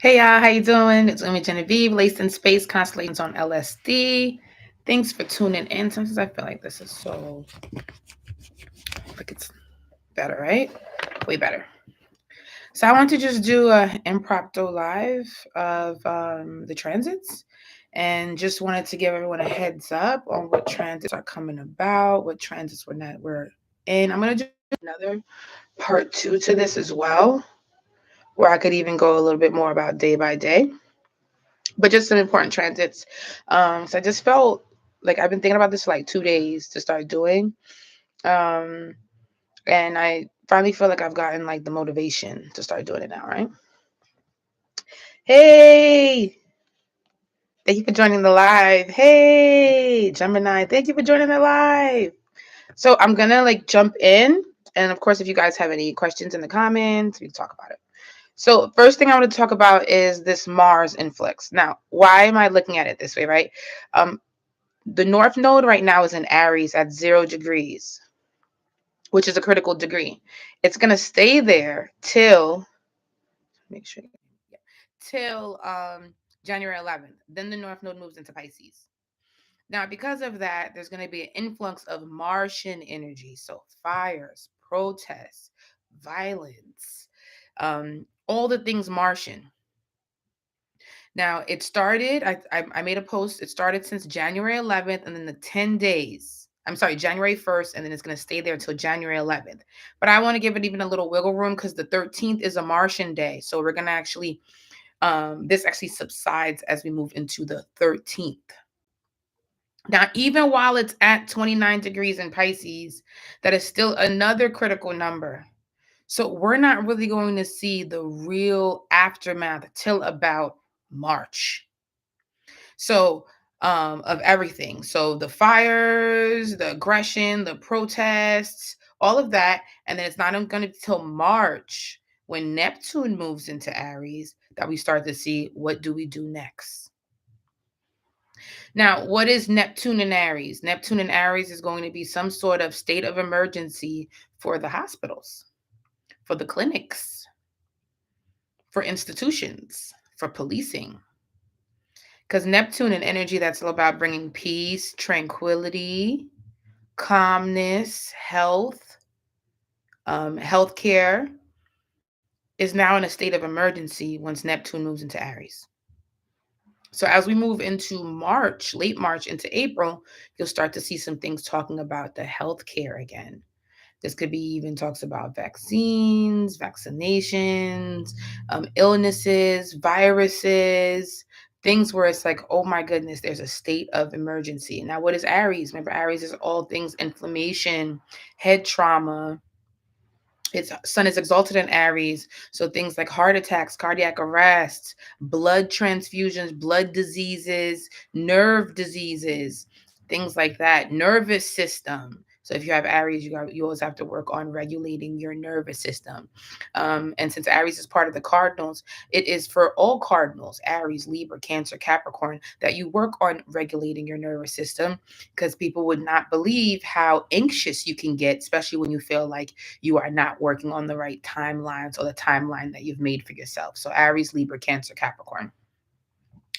Hey y'all, how you doing? It's Umi Genevieve, Laced in Space Constellations on LSD. Thanks for tuning in. Sometimes I feel like this is so like it's better, right? Way better. So I want to just do a impromptu live of the transits, and just wanted to give everyone a heads up on what transits are coming about, what transits we're in. I'm gonna do another part two to this as well, where I could even go a little bit more about day by day, but just some important transits. So I just felt like I've been thinking about this for like 2 days to start doing. Um, and I finally feel like I've gotten like the motivation to start doing it now, right? Hey, thank you for joining the live. Hey, Gemini, thank you for joining the live. So I'm gonna like jump in. And of course, if you guys have any questions in the comments, we can talk about it. So first thing I want to talk about is this Mars influx. Now, why am I looking at it this way, right? The North Node right now is in Aries at 0 degrees, which is a critical degree. It's gonna stay there till make sure yeah, till January 11th. Then the North Node moves into Pisces. Now, because of that, there's going to be an influx of Martian energy. So fires, protests, violence, all the things Martian. Now, it started, I made a post. It started since January 11th, and then the 10 days. I'm sorry, January 1st, and then it's going to stay there until January 11th. But I want to give it even a little wiggle room because the 13th is a Martian day. So we're going to actually, this actually subsides as we move into the 13th. Now, even while it's at 29 degrees in Pisces, that is still another critical number. So we're not really going to see the real aftermath till about March. So, of everything. So the fires, the aggression, the protests, all of that. And then it's not going to be till March when Neptune moves into Aries that we start to see what do we do next. Now, what is Neptune in Aries? Neptune in Aries is going to be some sort of state of emergency for the hospitals, for the clinics, for institutions, for policing. Because Neptune, an energy that's all about bringing peace, tranquility, calmness, health, healthcare, is now in a state of emergency once Neptune moves into Aries. So as we move into March, late March into April, you'll start to see some things talking about the healthcare again. This could be even talks about vaccines, vaccinations, illnesses, viruses, things where it's like, oh my goodness, there's a state of emergency. Now, what is Aries? Remember, Aries is all things inflammation, head trauma. Its sun is exalted in Aries. So things like heart attacks, cardiac arrests, blood transfusions, blood diseases, nerve diseases, things like that, nervous system. So if you have Aries, you always have to work on regulating your nervous system. And since Aries is part of the cardinals, it is for all cardinals, Aries, Libra, Cancer, Capricorn, that you work on regulating your nervous system, because people would not believe how anxious you can get, especially when you feel like you are not working on the right timelines or the timeline that you've made for yourself. So Aries, Libra, Cancer, Capricorn.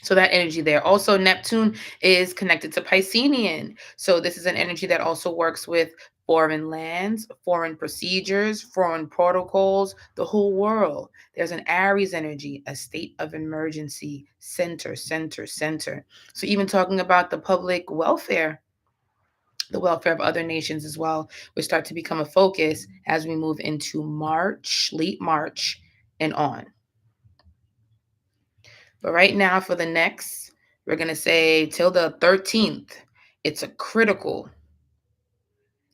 So that energy there. Also, Neptune is connected to Piscean. So this is an energy that also works with foreign lands, foreign procedures, foreign protocols, the whole world. There's an Aries energy, a state of emergency, center, center, center. So even talking about the public welfare, the welfare of other nations as well, will start to become a focus as we move into March, late March, and on. But right now, for the next, we're going to say till the 13th, it's a critical.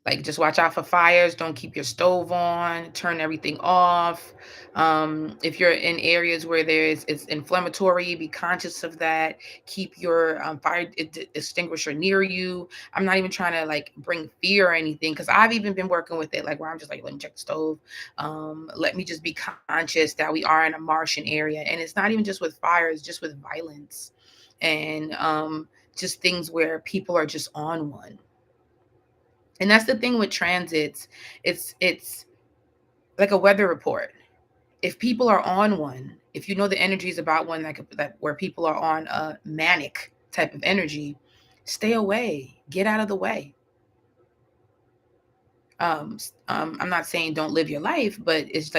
Like, just watch out for fires. Don't keep your stove on. Turn everything off. If you're in areas where it's inflammatory, be conscious of that. Keep your fire extinguisher near you. I'm not even trying to like bring fear or anything, because I've even been working with it, like where I'm just like, let me check the stove. Let me just be conscious that we are in a Martian area, and it's not even just with fires, just with violence, and just things where people are just on one. And that's the thing with transits. It's like a weather report. if people are on one, if you know the energy is about one that where people are on a manic type of energy, stay away, get out of the way. I'm not saying don't live your life, but it's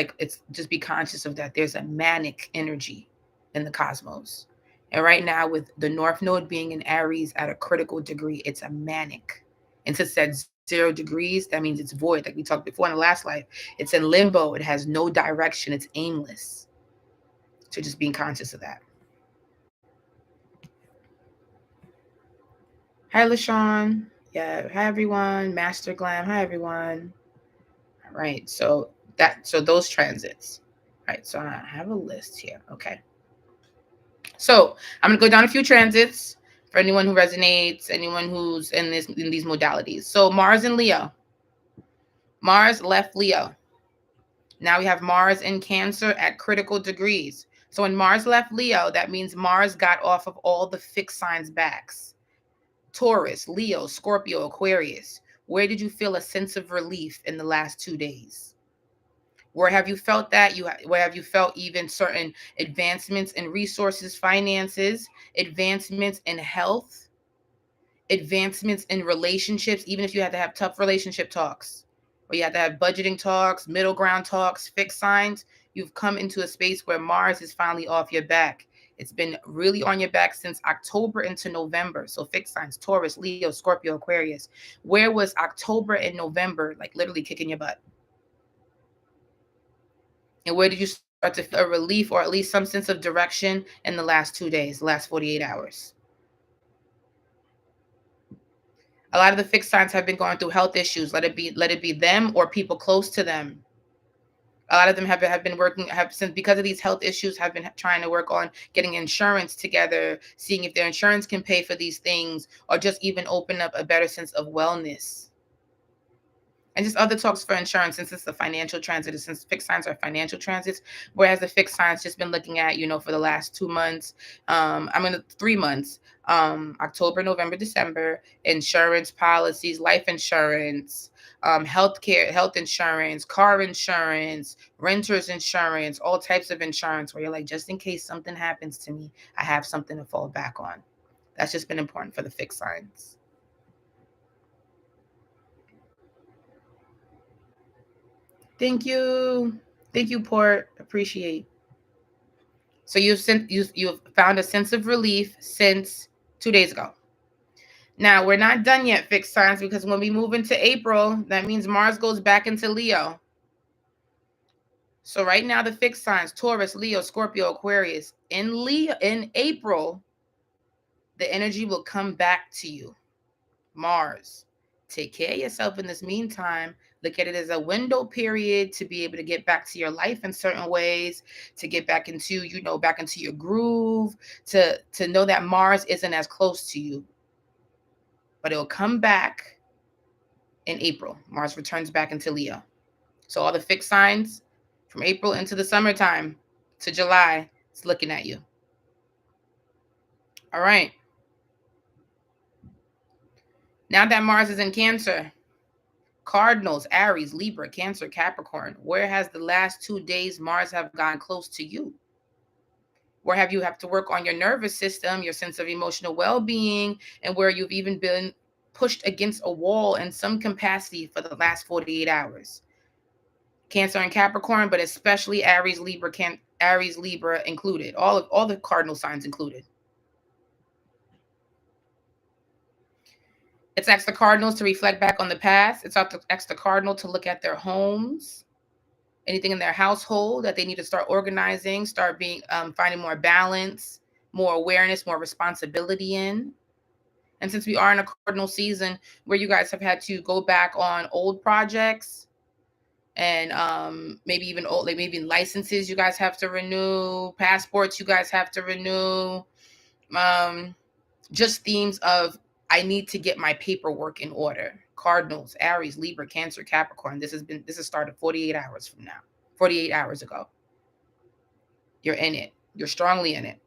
just be conscious of that. There's a manic energy in the cosmos. And right now, with the North Node being in Aries at a critical degree, it's a manic. And since that's 0 degrees, that means it's void. Like we talked before in the last life, it's in limbo. It has no direction. It's aimless. So just being conscious of that. Hi, LaShawn. Yeah. Hi, everyone. Master Glam. Hi, everyone. All right. So those transits. All right. So I have a list here. Okay. So I'm gonna go down a few transits for anyone who resonates, anyone who's in these modalities. So Mars in Leo. Mars left Leo. Now we have Mars in Cancer at critical degrees. So when Mars left Leo, that means Mars got off of all the fixed signs' backs. Taurus, Leo, Scorpio, Aquarius. Where did you feel a sense of relief in the last 2 days? Where have you felt that? Where have you felt even certain advancements in resources, finances, advancements in health, advancements in relationships, even if you had to have tough relationship talks, or you had to have budgeting talks, middle ground talks, fixed signs? You've come into a space where Mars is finally off your back. It's been really on your back since October into November. So fixed signs, Taurus, Leo, Scorpio, Aquarius. Where was October and November, like literally kicking your butt? And where did you start to feel a relief or at least some sense of direction in the last 2 days, the last 48 hours? A lot of the fixed signs have been going through health issues. Let it be them or people close to them. A lot of them have been working, have since, because of these health issues, have been trying to work on getting insurance together, seeing if their insurance can pay for these things, or just even open up a better sense of wellness. And just other talks for insurance, since it's a financial transit, since fixed signs are financial transits, whereas the fixed signs just been looking at, for the last 2 months, 3 months, October, November, December, insurance policies, life insurance, healthcare, health insurance, car insurance, renters insurance, all types of insurance, where you're like, just in case something happens to me, I have something to fall back on. That's just been important for the fixed signs. Thank you. Thank you, Port. Appreciate. So you've found a sense of relief since 2 days ago. Now we're not done yet, fixed signs, because when we move into April, that means Mars goes back into Leo. So right now the fixed signs, Taurus, Leo, Scorpio, Aquarius, in April, the energy will come back to you. Mars. Take care of yourself in this meantime. Look at it as a window period to be able to get back to your life in certain ways, to get back into, back into your groove, to know that Mars isn't as close to you. But it'll come back in April. Mars returns back into Leo. So all the fixed signs from April into the summertime to July, it's looking at you. All right. Now that Mars is in Cancer, Cardinals, Aries, Libra, Cancer, Capricorn. Where has the last 2 days Mars have gone close to you? Where have you have to work on your nervous system, your sense of emotional well-being, and where you've even been pushed against a wall in some capacity for the last 48 hours? Cancer and Capricorn, but especially Aries, Libra, Aries, Libra included. All the cardinal signs included. It's asked the cardinals to reflect back on the past. It's asked the cardinal to look at their homes, anything in their household that they need to start organizing, start being finding more balance, more awareness, more responsibility in. And since we are in a cardinal season where you guys have had to go back on old projects and maybe even licenses you guys have to renew, passports you guys have to renew, just themes of, I need to get my paperwork in order. Cardinals, Aries, Libra, Cancer, Capricorn. This has started 48 hours from now. 48 hours ago. You're in it. You're strongly in it.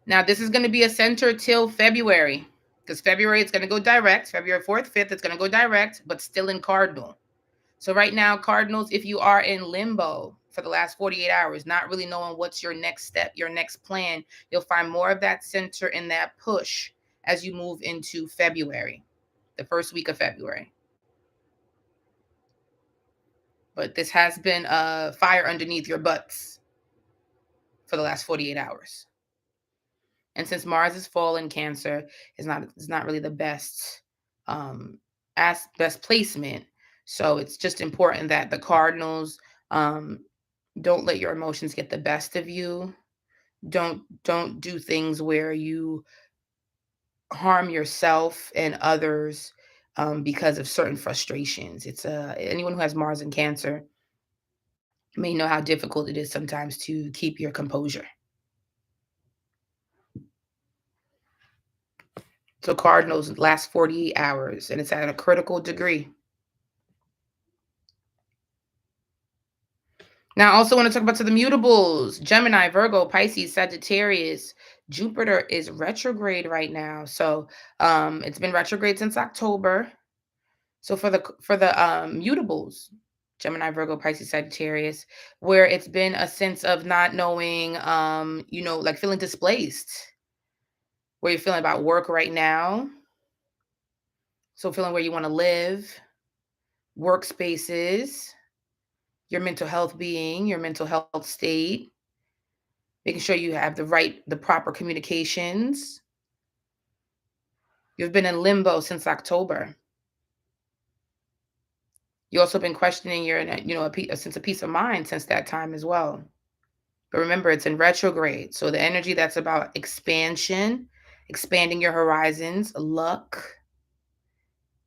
Now, this is going to be a center till February, because February it's going to go direct. February 4th, 5th, it's going to go direct, but still in Cardinal. So right now, Cardinals, if you are in limbo for the last 48 hours, not really knowing what's your next step, your next plan, you'll find more of that center and that push as you move into February, the first week of February. But this has been a fire underneath your butts for the last 48 hours. And since Mars is full in Cancer, it's not really the best best placement. So it's just important that the Cardinals um, don't let your emotions get the best of you. Don't do things where you harm yourself and others because of certain frustrations. It's anyone who has Mars in Cancer may know how difficult it is sometimes to keep your composure. So Cardinals last 48 hours, and it's at a critical degree. Now, I also want to talk about to the mutables: Gemini, Virgo, Pisces, Sagittarius. Jupiter is retrograde right now, so it's been retrograde since October. So for the mutables, Gemini, Virgo, Pisces, Sagittarius, where it's been a sense of not knowing, like feeling displaced, where you're feeling about work right now. So feeling where you want to live, workspaces, your mental health being, your mental health state, making sure you have the proper communications. You've been in limbo since October. You've also been questioning a sense of peace of mind since that time as well. But remember, it's in retrograde. So the energy that's about expansion, expanding your horizons, luck,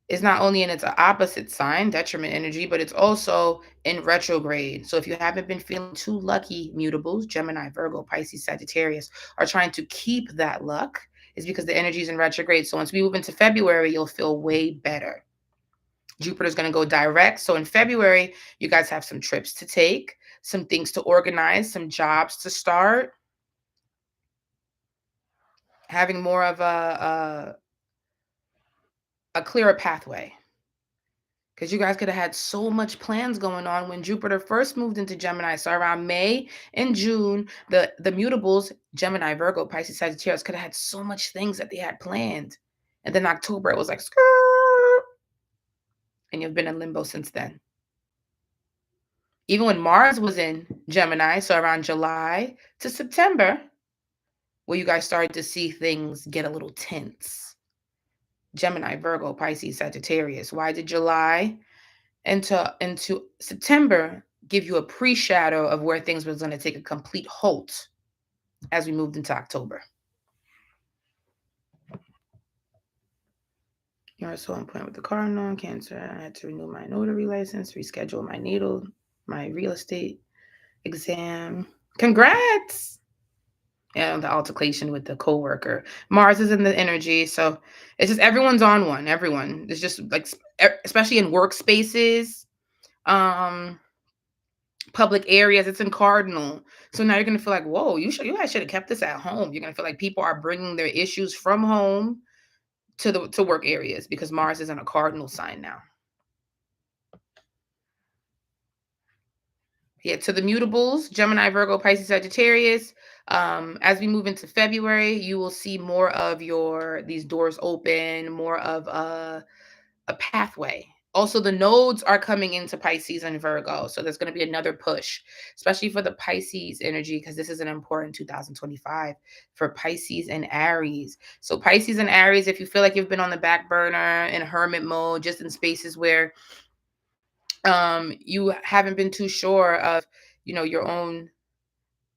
is not only in its opposite sign, detriment energy, but it's also in retrograde. So if you haven't been feeling too lucky, mutables, Gemini, Virgo, Pisces, Sagittarius, are trying to keep that luck, is because the energy is in retrograde. So once we move into February, you'll feel way better. Jupiter's going to go direct. So in February, you guys have some trips to take, some things to organize, some jobs to start, having more of a clearer pathway. Because you guys could have had so much plans going on when Jupiter first moved into Gemini. So around May and June, the mutables, Gemini, Virgo, Pisces, Sagittarius, could have had so much things that they had planned. And then October, it was like, skirt, and you've been in limbo since then. Even when Mars was in Gemini, so around July to September, where you guys started to see things get a little tense. Gemini, Virgo, Pisces, Sagittarius. Why did July into September give you a pre-shadow of where things was going to take a complete halt as we moved into October? You are so on point with the Cardinal Cancer. I had to renew my notary license, reschedule my real estate exam. Congrats! And the altercation with the coworker. Mars is in the energy, so it's just everyone's on one. Everyone. It's just like, especially in workspaces, public areas. It's in Cardinal, so now you're gonna feel like, whoa, you guys should have kept this at home. You're gonna feel like people are bringing their issues from home to work areas because Mars is in a Cardinal sign now. Yeah, to the mutables, Gemini, Virgo, Pisces, Sagittarius. As we move into February, you will see more of these doors open, more of a pathway. Also, the nodes are coming into Pisces and Virgo, so there's going to be another push, especially for the Pisces energy, because this is an important 2025 for Pisces and Aries. So Pisces and Aries, if you feel like you've been on the back burner in hermit mode, just in spaces where you haven't been too sure of your own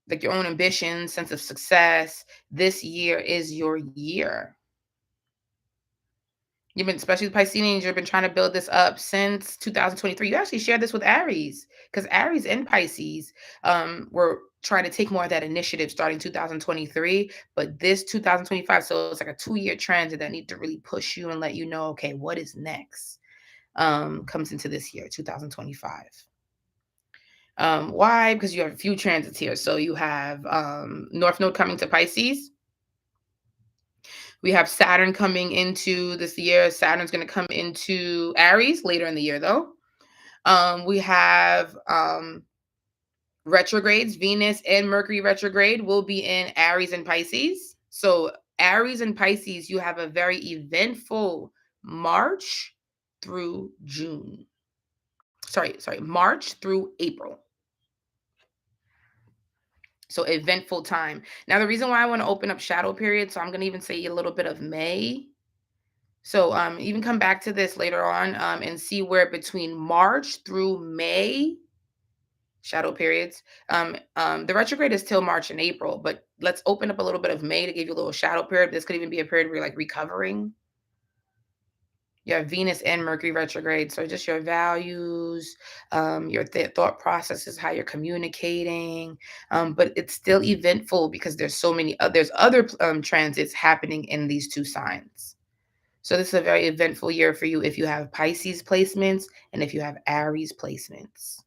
ambition, sense of success, this year is your year. You've been, especially Pisceans, you've been trying to build this up since 2023. You actually shared this with Aries, because Aries and Pisces were trying to take more of that initiative starting 2023, but this 2025, so it's like a 2-year trend that need to really push you and let you know, okay, what is next, comes into this year, 2025. Why? Because you have a few transits here. So you have North Node coming to Pisces. We have Saturn coming into this year. Saturn's going to come into Aries later in the year, though. We have retrogrades. Venus and Mercury retrograde will be in Aries and Pisces. So Aries and Pisces, you have a very eventful March through June. Sorry, March through April. So eventful time. Now, the reason why I want to open up shadow period, so I'm going to even say a little bit of May. So even come back to this later on and see where between March through May, shadow periods. The retrograde is till March and April, but let's open up a little bit of May to give you a little shadow period. This could even be a period where you're like recovering. You have Venus and Mercury retrograde. So just your values, your thought processes, how you're communicating. But it's still eventful because there's so many, there's other transits happening in these two signs. So this is a very eventful year for you if you have Pisces placements and if you have Aries placements.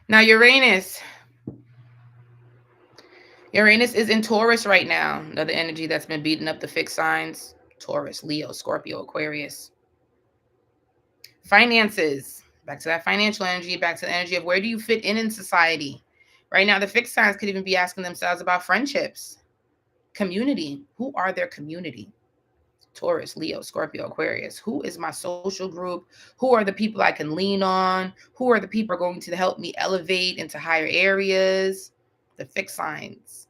Now, Uranus. Uranus is in Taurus right now. Another energy that's been beating up the fixed signs. Taurus, Leo, Scorpio, Aquarius. Finances. Back to that financial energy, back to the energy of where do you fit in society? Right now, the fixed signs could even be asking themselves about friendships, community. Who are their community? Taurus, Leo, Scorpio, Aquarius. Who is my social group? Who are the people I can lean on? Who are the people going to help me elevate into higher areas? The fixed signs.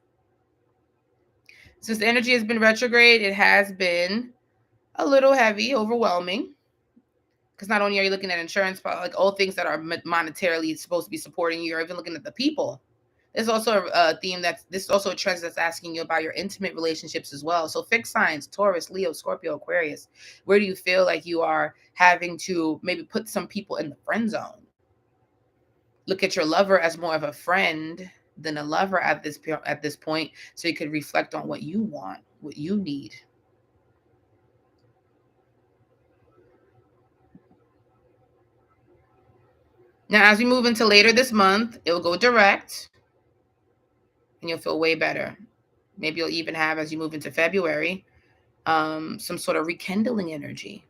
Since the energy has been retrograde, it has been a little heavy, overwhelming. Because not only are you looking at insurance, but like all things that are monetarily supposed to be supporting you, you're even looking at the people. There's also a theme this is also a trend that's asking you about your intimate relationships as well. So fixed signs, Taurus, Leo, Scorpio, Aquarius. Where do you feel like you are having to maybe put some people in the friend zone? Look at your lover as more of a friend than a lover at this point, so you could reflect on what you want, what you need. Now, as we move into later this month, it'll go direct and you'll feel way better. Maybe you'll even have, as you move into February, some sort of rekindling energy,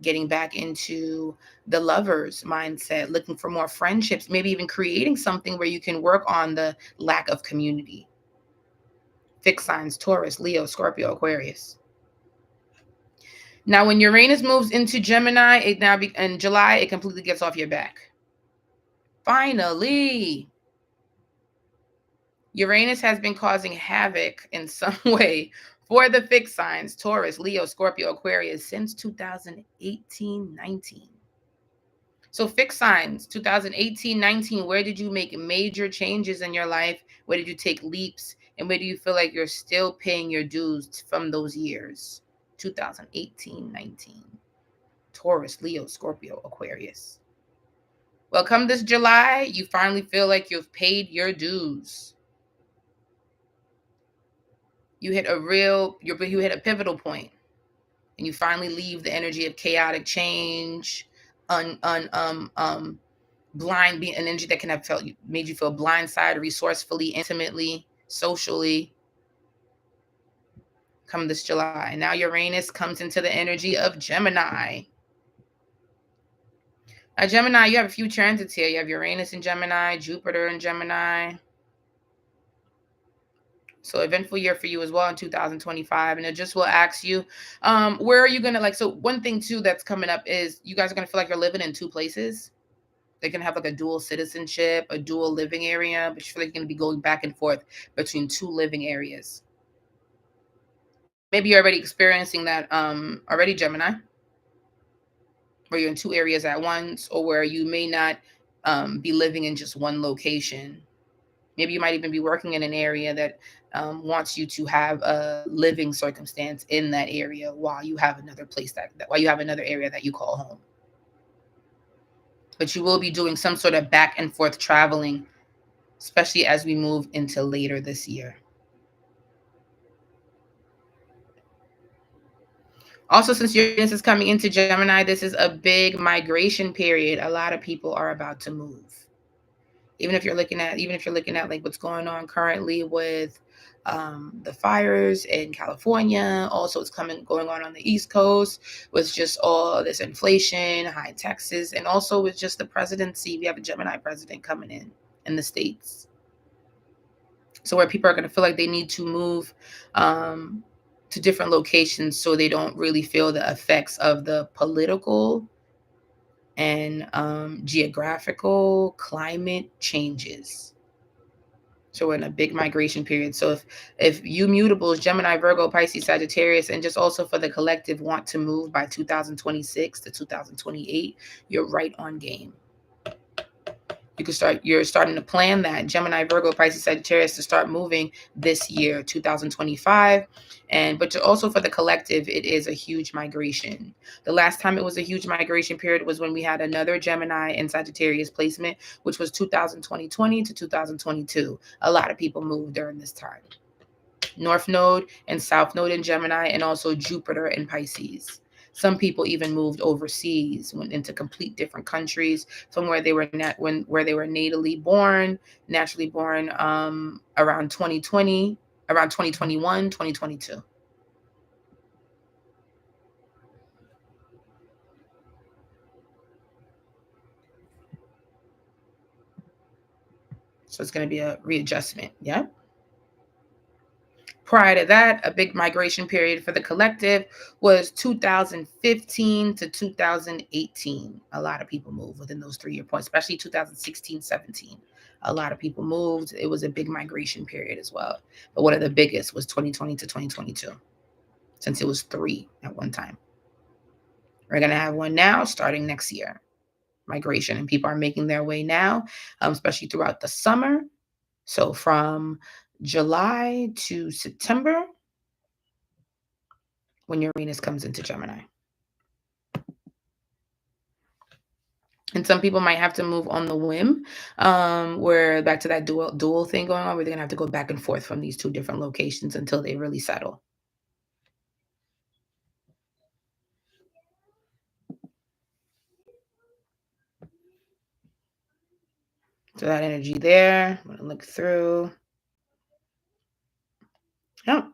getting back into the lover's mindset, looking for more friendships, maybe even creating something where you can work on the lack of community. Fixed signs, Taurus, Leo, Scorpio, Aquarius. Now, when Uranus moves into Gemini, in July, it completely gets off your back. Finally, Uranus has been causing havoc in some way for the fixed signs, Taurus, Leo, Scorpio, Aquarius, since 2018-19. So fixed signs, 2018-19, where did you make major changes in your life? Where did you take leaps? And where do you feel like you're still paying your dues from those years? 2018-19. Taurus, Leo, Scorpio, Aquarius. Well, come this July, you finally feel like you've paid your dues. You hit a pivotal point, and you finally leave the energy of chaotic change, blind, being an energy that can have made you feel blindsided, resourcefully, intimately, socially. Come this July. Now Uranus comes into the energy of Gemini. Now, Gemini, you have a few transits here. You have Uranus in Gemini, Jupiter in Gemini. So eventful year for you as well in 2025. And it just will ask you, where are you going to so one thing too that's coming up is you guys are going to feel like you're living in two places. They're going to have like a dual citizenship, a dual living area, but you feel like you're going to be going back and forth between two living areas. Maybe you're already experiencing that already, Gemini, where you're in two areas at once, or where you may not be living in just one location. Maybe you might even be working in an area that wants you to have a living circumstance in that area while you have another place while you have another area that you call home. But you will be doing some sort of back and forth traveling, especially as we move into later this year. Also, since Uranus is coming into Gemini, this is a big migration period. A lot of people are about to move. Even if you're looking at like what's going on currently with the fires in California. Also, it's going on the East Coast with just all this inflation, high taxes, and also with just the presidency. We have a Gemini president coming in the States. So where people are going to feel like they need to move to different locations so they don't really feel the effects of the political and geographical climate changes. So we're in a big migration period. So if you mutables, Gemini, Virgo, Pisces, Sagittarius, and just also for the collective want to move by 2026 to 2028, you're right on game. You're starting to plan that Gemini, Virgo, Pisces, Sagittarius to start moving this year, 2025. But also for the collective, it is a huge migration. The last time it was a huge migration period was when we had another Gemini and Sagittarius placement, which was 2020 to 2022. A lot of people moved during this time. North Node and South Node in Gemini, and also Jupiter in Pisces. Some people even moved overseas, went into complete different countries from where they were naturally born around 2020, around 2021, 2022. So it's going to be a readjustment. Yeah. Prior to that, a big migration period for the collective was 2015 to 2018. A lot of people moved within those 3-year points, especially 2016, 17. A lot of people moved. It was a big migration period as well. But one of the biggest was 2020 to 2022, since it was 3 at one time. We're going to have one now starting next year, migration. And people are making their way now, especially throughout the summer. So from July to September, when Uranus comes into Gemini. And some people might have to move on the whim, where back to that dual thing going on, where they're going to have to go back and forth from these 2 different locations until they really settle. So that energy there, I'm going to look through. Yeah.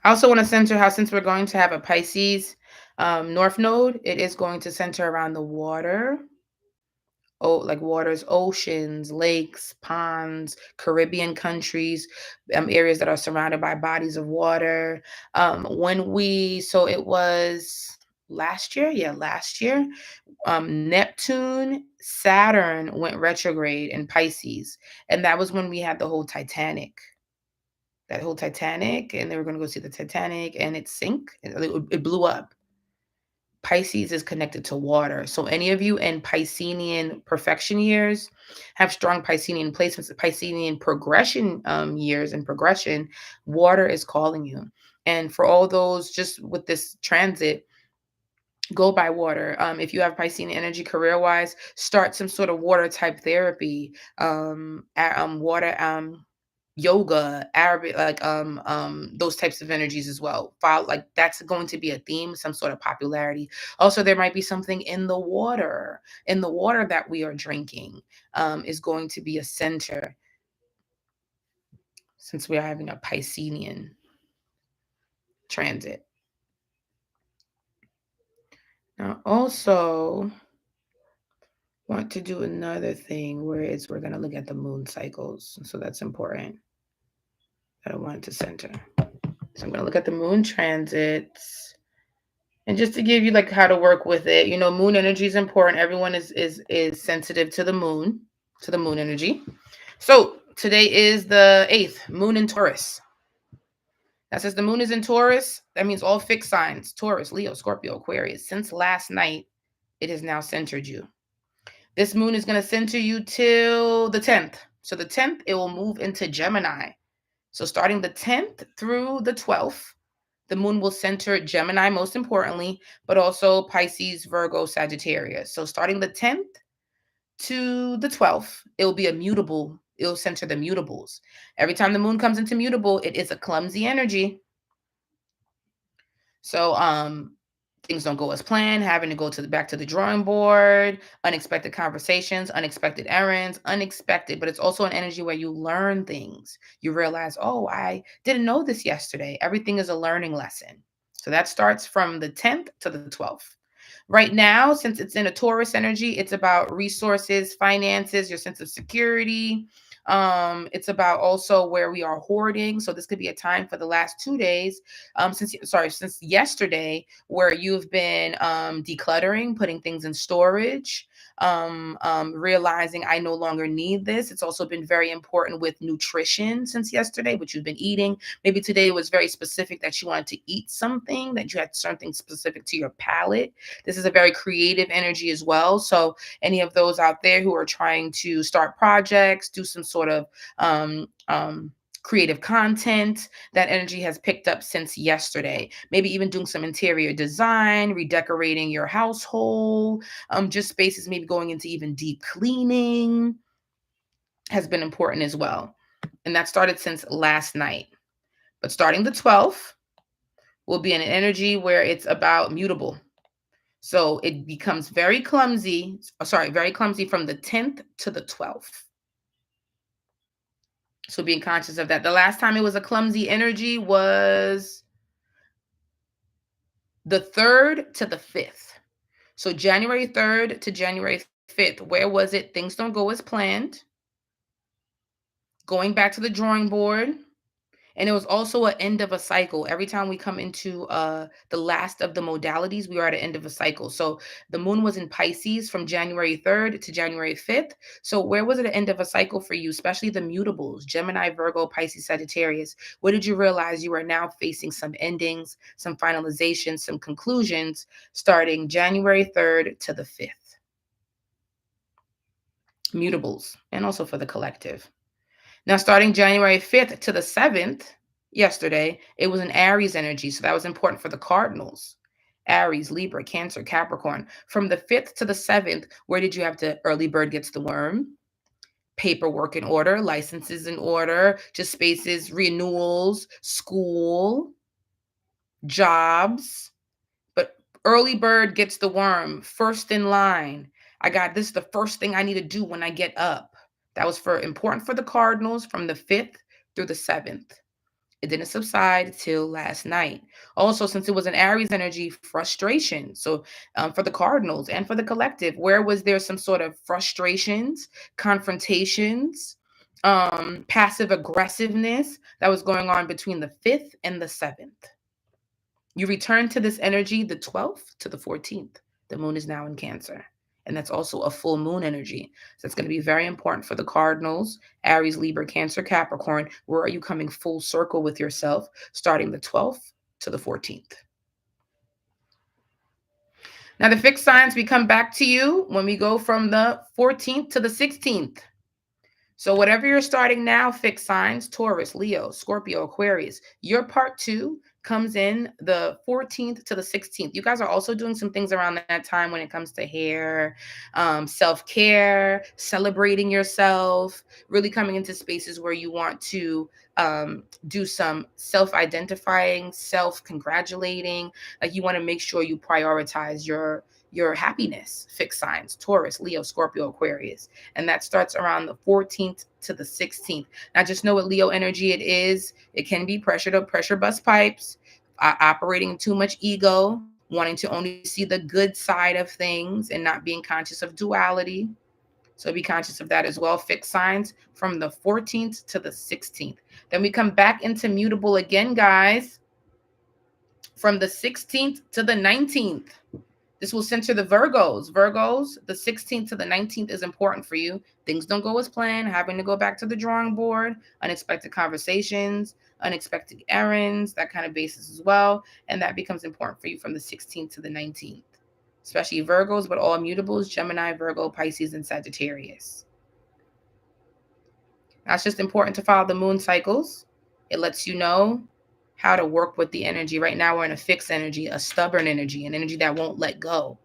I also want to center how, since we're going to have a Pisces North Node, it is going to center around the water. Like waters, oceans, lakes, ponds, Caribbean countries, areas that are surrounded by bodies of water. So it was last year, Neptune, Saturn went retrograde in Pisces, and that was when we had the whole Titanic. That whole Titanic, and they were going to go see the Titanic, and it sank. It blew up. Pisces is connected to water. So any of you in Piscean perfection years have strong Piscean placements, Piscean progression years and progression, water is calling you. And for all those just with this transit, go by water. If you have Piscean energy career-wise, start some sort of water type therapy, water, yoga, Arabic, like those types of energies as well. Like that's going to be a theme, some sort of popularity. Also, there might be something in the water that we are drinking is going to be a center, since we are having a Piscean transit. Now, also want to do another thing where we're going to look at the moon cycles. So that's important. I don't want it to center. So I'm going to look at the moon transits. And just to give you like how to work with it, moon energy is important. Everyone is sensitive to the moon energy. So today is the 8th, moon in Taurus. That says the moon is in Taurus. That means all fixed signs, Taurus, Leo, Scorpio, Aquarius. Since last night, it has now centered you. This moon is going to center you till the 10th. So the 10th, it will move into Gemini. So starting the 10th through the 12th, the moon will center Gemini most importantly, but also Pisces, Virgo, Sagittarius. So starting the 10th to the 12th, it will be a mutable. It will center the mutables. Every time the moon comes into mutable, it is a clumsy energy. So things don't go as planned, having to go back to the drawing board, unexpected conversations, unexpected errands, unexpected, but it's also an energy where you learn things. You realize, oh, I didn't know this yesterday. Everything is a learning lesson. So that starts from the 10th to the 12th. Right now, since it's in a Taurus energy, it's about resources, finances, your sense of security. It's about also where we are hoarding. So this could be a time for the last 2 days, since yesterday, where you've been decluttering, putting things in storage, realizing I no longer need this. It's also been very important with nutrition since yesterday, what you've been eating. Maybe today was very specific that you wanted to eat something, that you had something specific to your palate. This is a very creative energy as well. So any of those out there who are trying to start projects, do some sort of creative content, that energy has picked up since yesterday. Maybe even doing some interior design, redecorating your household, just spaces, maybe going into even deep cleaning has been important as well. And that started since last night. But starting the 12th will be an energy where it's about mutable. So it becomes very clumsy, very clumsy from the 10th to the 12th. So being conscious of that. The last time it was a clumsy energy was the 3rd to the 5th. So January 3rd to January 5th, where was it? Things don't go as planned. Going back to the drawing board. And it was also an end of a cycle. Every time we come into the last of the modalities, we are at the end of a cycle. So the moon was in Pisces from January 3rd to January 5th. So where was it the end of a cycle for you, especially the mutables, Gemini, Virgo, Pisces, Sagittarius? Where did you realize you are now facing some endings, some finalizations, some conclusions starting January 3rd to the 5th? Mutables, and also for the collective. Now, starting January 5th to the 7th, yesterday, it was an Aries energy. So that was important for the cardinals. Aries, Libra, Cancer, Capricorn. From the 5th to the 7th, where did you have to? Early bird gets the worm. Paperwork in order, licenses in order, just spaces, renewals, school, jobs. But early bird gets the worm, first in line. I got this, the first thing I need to do when I get up. That was important for the Cardinals from the 5th through the 7th. It didn't subside till last night. Also, since it was an Aries energy, frustration. So for the Cardinals and for the collective, where was there some sort of frustrations, confrontations, passive aggressiveness that was going on between the 5th and the 7th? You return to this energy the 12th to the 14th. The moon is now in Cancer. And that's also a full moon energy. So it's going to be very important for the Cardinals, Aries, Libra, Cancer, Capricorn. Where are you coming full circle with yourself starting the 12th to the 14th? Now, the fixed signs, we come back to you when we go from the 14th to the 16th. So whatever you're starting now, fixed signs, Taurus, Leo, Scorpio, Aquarius, your part 2 comes in the 14th to the 16th. You guys are also doing some things around that time when it comes to hair, self-care, celebrating yourself, really coming into spaces where you want to do some self-identifying, self-congratulating. Like you want to make sure you prioritize your happiness. Fixed signs, Taurus, Leo, Scorpio, Aquarius. And that starts around the 14th to the 16th. Now, just know what Leo energy it is. It can be pressure bust pipes, operating too much ego, wanting to only see the good side of things and not being conscious of duality. So be conscious of that as well. Fixed signs from the 14th to the 16th. Then we come back into mutable again, guys, from the 16th to the 19th. This will center the Virgos. Virgos, the 16th to the 19th is important for you. Things don't go as planned, having to go back to the drawing board, unexpected conversations, unexpected errands, that kind of basis as well. And that becomes important for you from the 16th to the 19th, especially Virgos, but all mutables, Gemini, Virgo, Pisces, and Sagittarius. Now, it's just important to follow the moon cycles. It lets you know how to work with the energy. Right now, we're in a fixed energy, a stubborn energy, an energy that won't let go,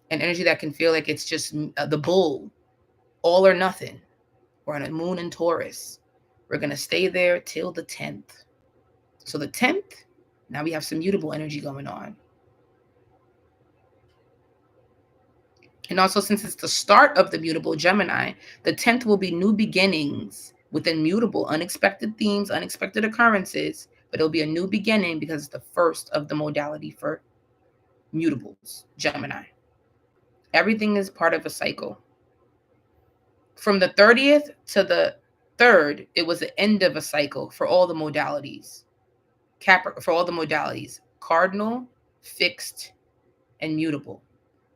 an energy that can feel like it's just the bull, all or nothing. We're on a moon in Taurus. We're going to stay there till the 10th. So the 10th, now we have some mutable energy going on. And also, since it's the start of the mutable Gemini, the 10th will be new beginnings within mutable, unexpected themes, unexpected occurrences, but it'll be a new beginning because it's the first of the modality for mutables, Gemini. Everything is part of a cycle. From the 30th to the 3rd, it was the end of a cycle for all the modalities. For all the modalities, cardinal, fixed, and mutable.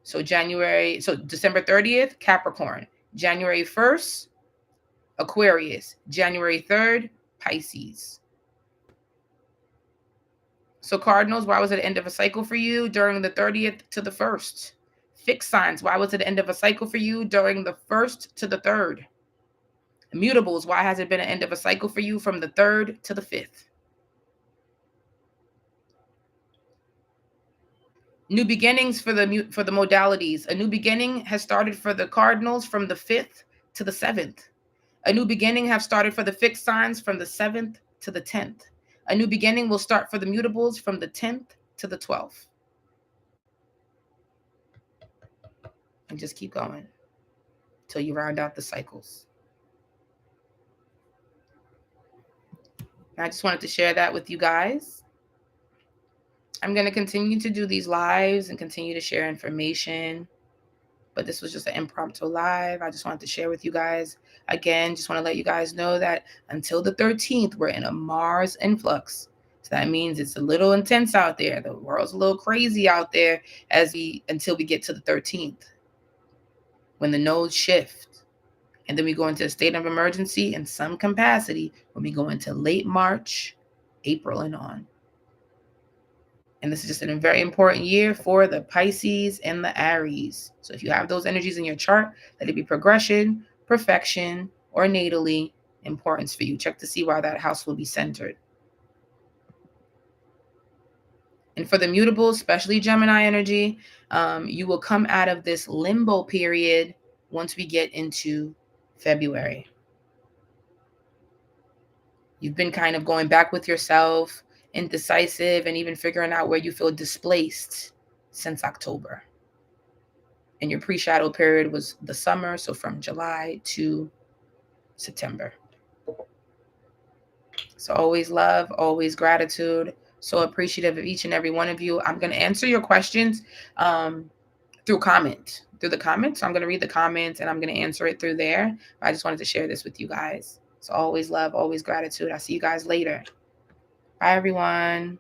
So December 30th, Capricorn. January 1st, Aquarius. January 3rd, Pisces. So Cardinals, why was it the end of a cycle for you during the 30th to the 1st? Fixed signs, why was it the end of a cycle for you during the 1st to the 3rd? Mutables, why has it been an end of a cycle for you from the 3rd to the 5th? New beginnings for the modalities. A new beginning has started for the Cardinals from the 5th to the 7th. A new beginning have started for the fixed signs from the 7th to the 10th. A new beginning will start for the mutables from the 10th to the 12th. And just keep going till you round out the cycles. And I just wanted to share that with you guys. I'm going to continue to do these lives and continue to share information. But this was just an impromptu live. I just wanted to share with you guys. Again, just want to let you guys know that until the 13th, we're in a Mars influx. So that means it's a little intense out there. The world's a little crazy out there until we get to the 13th, when the nodes shift. And then we go into a state of emergency in some capacity when we go into late March, April, and on. And this is just a very important year for the Pisces and the Aries. So if you have those energies in your chart, let it be progression, perfection, or natally importance for you. Check to see why that house will be centered. And for the mutables, especially Gemini energy, you will come out of this limbo period once we get into February. You've been kind of going back with yourself, indecisive, and even figuring out where you feel displaced since October. And your pre-shadow period was the summer, so from July to September. So always love, always gratitude. So appreciative of each and every one of you. I'm going to answer your questions through the comments. So I'm going to read the comments and I'm going to answer it through there. I just wanted to share this with you guys. So always love, always gratitude. I'll see you guys later. Bye, everyone.